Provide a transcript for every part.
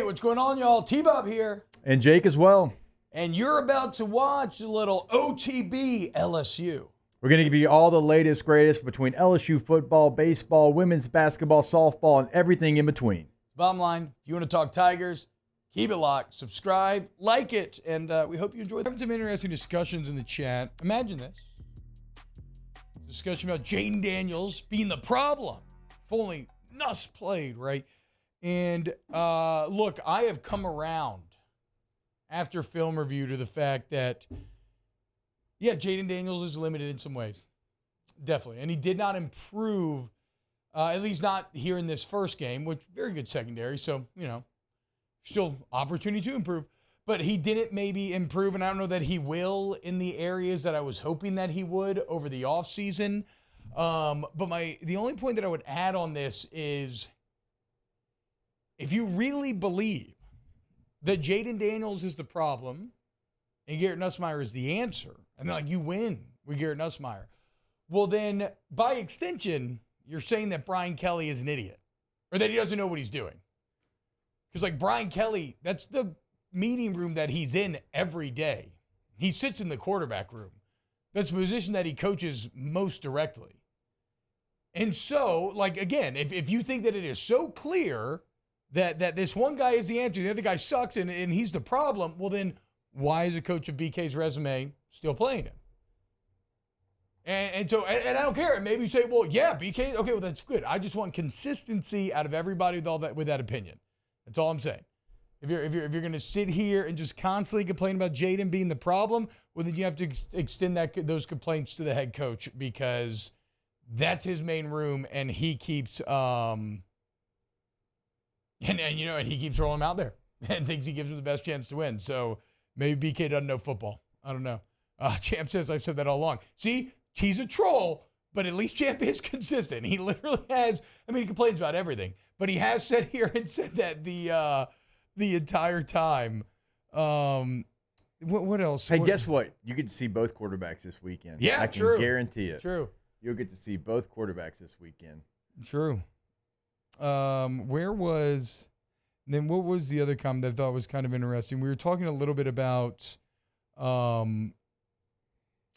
what's going on, y'all? T-Bob here. And Jake as well. And you're about to watch a little OTB LSU. We're going to give you all the latest, greatest between LSU football, baseball, women's basketball, softball, and everything in between. Bottom line, if you want to talk Tigers, keep it locked, subscribe, like it, and we hope you enjoy. We're having some interesting discussions in the chat. Imagine this. Discussion about Jayden Daniels being the problem. If only Nuss played, right? And look, I have come around after film review to the fact that, yeah, Jayden Daniels is limited in some ways. Definitely. And he did not improve, at least not here in this first game, which very good secondary. So, you know, still opportunity to improve. But he didn't maybe improve, and I don't know that he will in the areas that I was hoping that he would over the offseason. But the only point that I would add on this is if you really believe that Jayden Daniels is the problem and Garrett Nussmeier is the answer, and like you win with Garrett Nussmeier, well then, by extension, you're saying that Brian Kelly is an idiot or that he doesn't know what he's doing. Because like Brian Kelly, that's the meeting room that he's in every day. He sits in the quarterback room. That's the position that he coaches most directly. And so, like, again, if you think that it is so clear that this one guy is the answer, the other guy sucks, and he's the problem, well then, why is a coach of BK's resume still playing him? And so I don't care. And maybe you say, well, yeah, BK, okay, well, that's good. I just want consistency out of everybody with that opinion. That's all I'm saying. If you're going to sit here and just constantly complain about Jayden being the problem, well, then you have to extend those complaints to the head coach because that's his main room, and he keeps and he keeps rolling him out there and thinks he gives him the best chance to win. So maybe BK doesn't know football. I don't know. Champ says I said that all along. See, he's a troll, but at least Champ is consistent. He literally has. I mean, he complains about everything, but he has said here and said that the entire time. What else? Hey, guess what? You get to see both quarterbacks this weekend. Yeah, I can guarantee it. True. You'll get to see both quarterbacks this weekend. True. What was the other comment that I thought was kind of interesting? We were talking a little bit about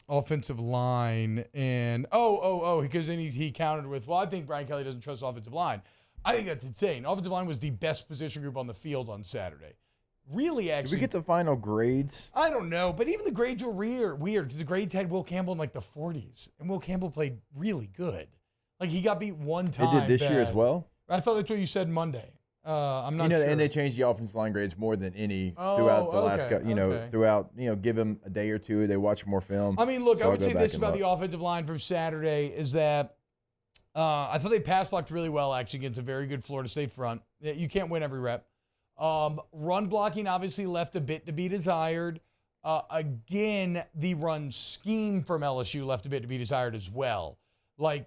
offensive line and because then he countered with, well, I think Brian Kelly doesn't trust offensive line. I think that's insane. Offensive line was the best position group on the field on Saturday. Really, actually. Did we get the final grades? I don't know, but even the grades were weird because the grades had Will Campbell in like the 40s, and Will Campbell played really good. Like he got beat one time. They did this year as well? I thought that's what you said Monday. I'm not sure. And they changed the offensive line grades more than any throughout the last, give them a day or two. They watch more film. I mean, look, I would say this about the offensive line from Saturday is that I thought they pass blocked really well, actually, against a very good Florida State front. You can't win every rep. Run blocking obviously left a bit to be desired. Again, the run scheme from LSU left a bit to be desired as well. Like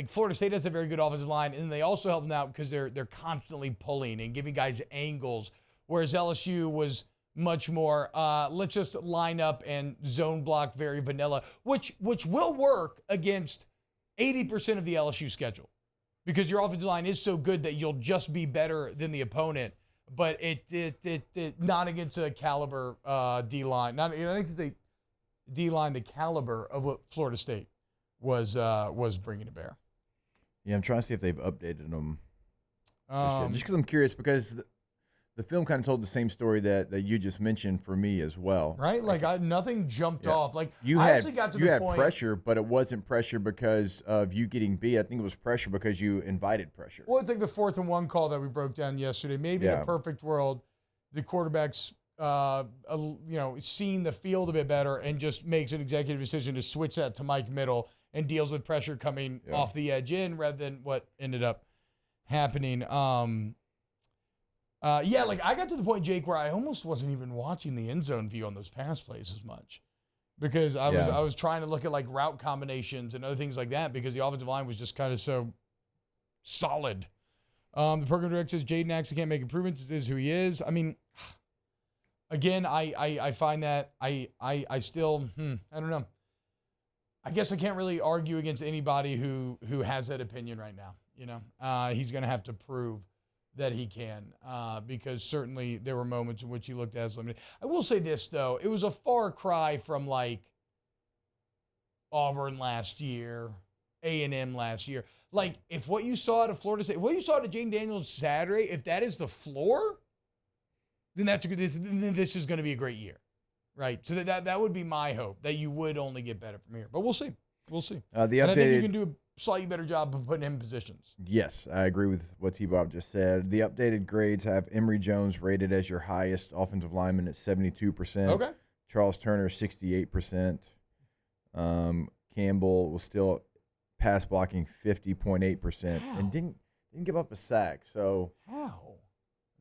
Florida State has a very good offensive line, and they also help them out because they're constantly pulling and giving guys angles, whereas LSU was much more, let's just line up and zone block very vanilla, which will work against 80% of the LSU schedule because your offensive line is so good that you'll just be better than the opponent, but it not against a caliber D-line. I think it's a D-line the caliber of what Florida State was bringing to bear. Yeah, I'm trying to see if they've updated them. Just because I'm curious, because the film kind of told the same story that you just mentioned for me as well. Right? Like nothing jumped off. Like you actually got to the point. You had pressure, but it wasn't pressure because of you getting beat. I think it was pressure because you invited pressure. Well, it's like the 4th and 1 call that we broke down yesterday. Maybe in a perfect world, the quarterback's seeing the field a bit better and just makes an executive decision to switch that to Mike Middle and deals with pressure coming off the edge in rather than what ended up happening. Like I got to the point, Jake, where I almost wasn't even watching the end zone view on those pass plays as much because I was trying to look at like route combinations and other things like that because the offensive line was just kind of so solid. The program director says Jayden actually can't make improvements. This is who he is. I mean, again, I find that I still I don't know. I guess I can't really argue against anybody who has that opinion right now. You know, he's going to have to prove that he can, because certainly there were moments in which he looked as limited. I will say this, though. It was a far cry from, like, Auburn last year, A&M last year. Like, if what you saw at Florida State, what you saw at Jayden Daniels Saturday, if that is the floor, then this is going to be a great year, right? So that would be my hope, that you would only get better from here. But we'll see. We'll see. And I think you can do a slightly better job of putting him in positions. Yes, I agree with what T-Bob just said. The updated grades have Emory Jones rated as your highest offensive lineman at 72%. Okay. Charles Turner, 68%. Campbell was still pass blocking 50.8% and didn't give up a sack. So how?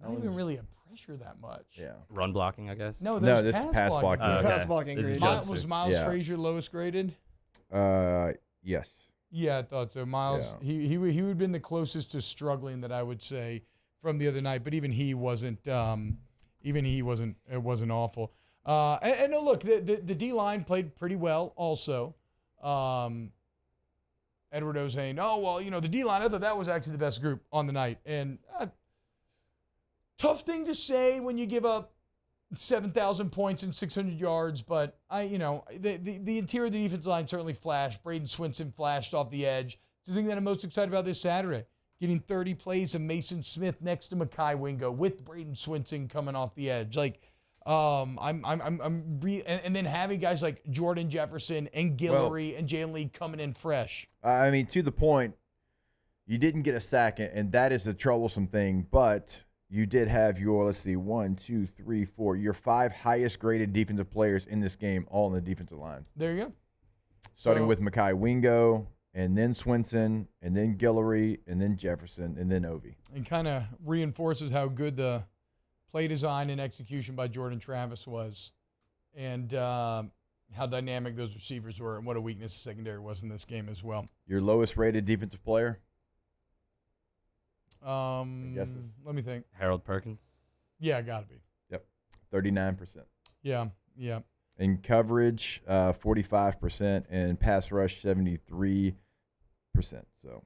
Not even really a pressure that much. Yeah. Run blocking, I guess. No, this is pass blocking. Okay. Pass blocking grade. Was Miles Frazier lowest graded? Yes. Yeah, I thought so. Miles, he would have been the closest to struggling that I would say from the other night, but even he wasn't. It wasn't awful. And look, the D line played pretty well also. Edward O saying, "Oh well, the D line. I thought that was actually the best group on the night." And tough thing to say when you give up 7,000 points and 600 yards, but the interior of the defensive line certainly flashed. Braden Swinson flashed off the edge. It's the thing that I'm most excited about this Saturday. Getting 30 plays of Mason Smith next to Mekhi Wingo with Braden Swinson coming off the edge. Like, and then having guys like Jordan Jefferson and Guillory and Jalen Lee coming in fresh. I mean, to the point, you didn't get a sack, and that is a troublesome thing, but you did have your, your 5 highest graded defensive players in this game, all on the defensive line. There you go. Starting with Mekhi Wingo, and then Swinson, and then Guillory, and then Jefferson, and then Ovi. And kind of reinforces how good the play design and execution by Jordan Travis was, and how dynamic those receivers were, and what a weakness the secondary was in this game as well. Your lowest rated defensive player? Let me think. Harold Perkins. Yeah, got to be. Yep, 39%. Yeah. In coverage, 45%, and pass rush, 73%. So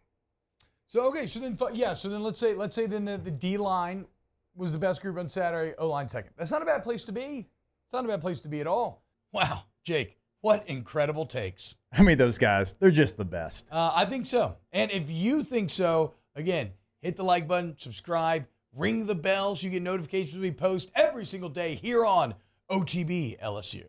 okay. So then let's say then the D line was the best group on Saturday. O line second. That's not a bad place to be. It's not a bad place to be at all. Wow, Jake, what incredible takes. I mean, those guys, they're just the best. I think so. And if you think so, again, hit the like button, subscribe, ring the bell so you get notifications when we post every single day here on OTB LSU.